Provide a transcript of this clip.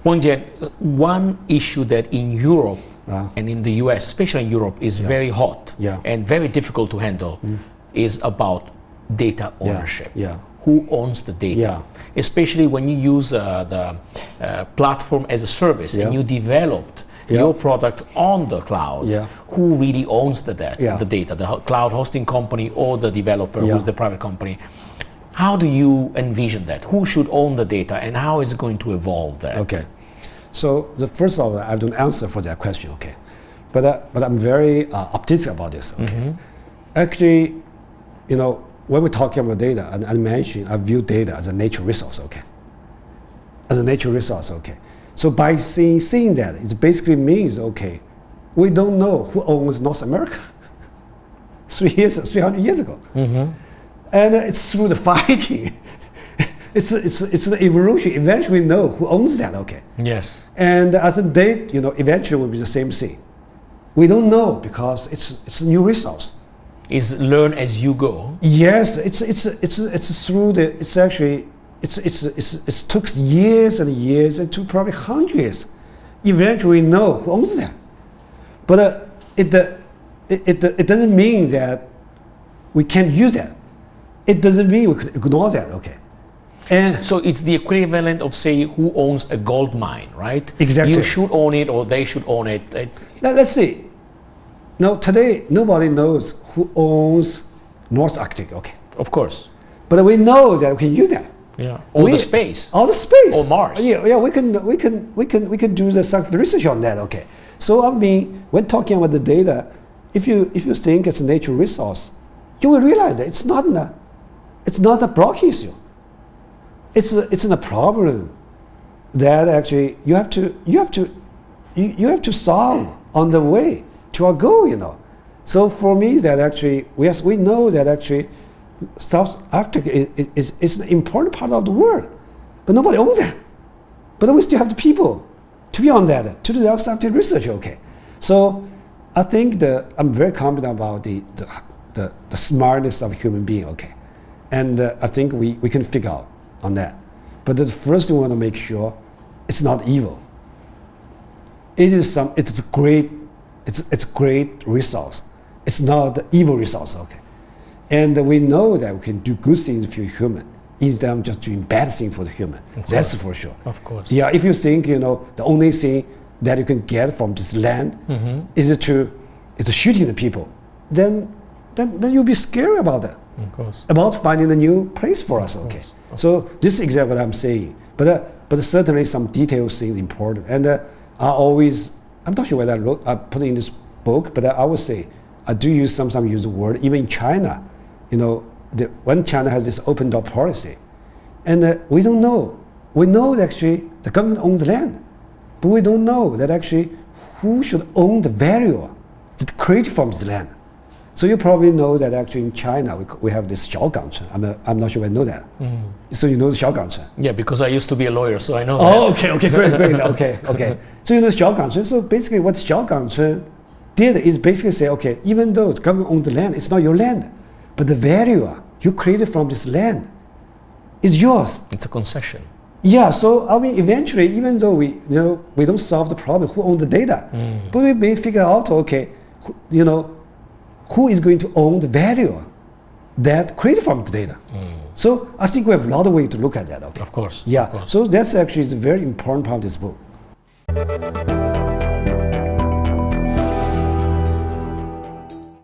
Wang Jian, one issue that in Europe and in the US, especially in Europe, is very hot and very difficult to handle is about data ownership. Who owns the data? Especially when you use the platform as a service and you developed your product on the cloud, who really owns the data, the cloud hosting company or the developer who's the private company? How do you envision that? Who should own the data and how is it going to evolve that? Okay, so the first of all, I don't answer for that question, okay? But I'm very optimistic about this, okay? Actually, you know, when we're talking about data, and I mentioned, I view data as a natural resource, okay? As a natural resource, okay? So by seeing that, it basically means, okay, we don't know who owns North America 300 years ago. And it's through the fighting. it's the evolution. Eventually we know who owns that, okay? Yes. And as a date, you know, eventually will be the same thing. We don't know because it's a new resource. Is learn as you go? Yes, it's through the, it's actually, it took years and years, it took probably hundreds. Eventually we know who owns that. But it doesn't mean that we can't use that. It doesn't mean we could ignore that, okay? And so it's the equivalent of saying who owns a gold mine, right? Exactly. You should own it or they should own it. Let's see. Now today, nobody knows who owns North Arctic, okay? Of course. But we know that we can use that. Yeah. All the space. All the space. Or Mars. Yeah. We can do some research on that, okay? So I mean, when talking about the data, if you think it's a natural resource, you will realize that it's not a block issue. It's a problem that actually you have to solve on the way to our goal, you know. So for me, that actually we know that actually South Arctic is an important part of the world, but nobody owns that. But we still have the people to be on that, to do the Arctic research, okay. So I think I'm very confident about the smartness of a human being, okay. And I think we can figure out on that. But the first thing we want to make sure it's not evil. It's a great resource. It's not the evil resource, okay. And we know that we can do good things for human instead of just doing bad things for the human. That's for sure. Of course. Yeah, if you think, you know, the only thing that you can get from this land is shooting the people, then you'll be scary about that. Of course. About finding a new place for us, okay. So this is exactly what I'm saying. But certainly some detailed things important. And I'm not sure whether I put it in this book, but I would say I do sometimes use the word, even in China, you know, when China has this open door policy, and we don't know. We know that actually the government owns the land, but we don't know that actually who should own the value that created from this land. So you probably know that actually in China we have this 小岗村. I'm not sure I know that. So you know the 小岗村? Yeah, because I used to be a lawyer, so I know that. Oh, okay, great, okay. So you know 小岗村. So basically what 小岗村did is basically say, okay, even though the government owns the land, it's not your land, but the value you created from this land is yours. It's a concession. Yeah, so I mean, eventually, even though we don't solve the problem, who owns the data, but we may figure out, okay, who is going to own the value that created from the data. So I think we have a lot of ways to look at that. Okay. Of course. Yeah. Of course. So that's actually a very important part of this book.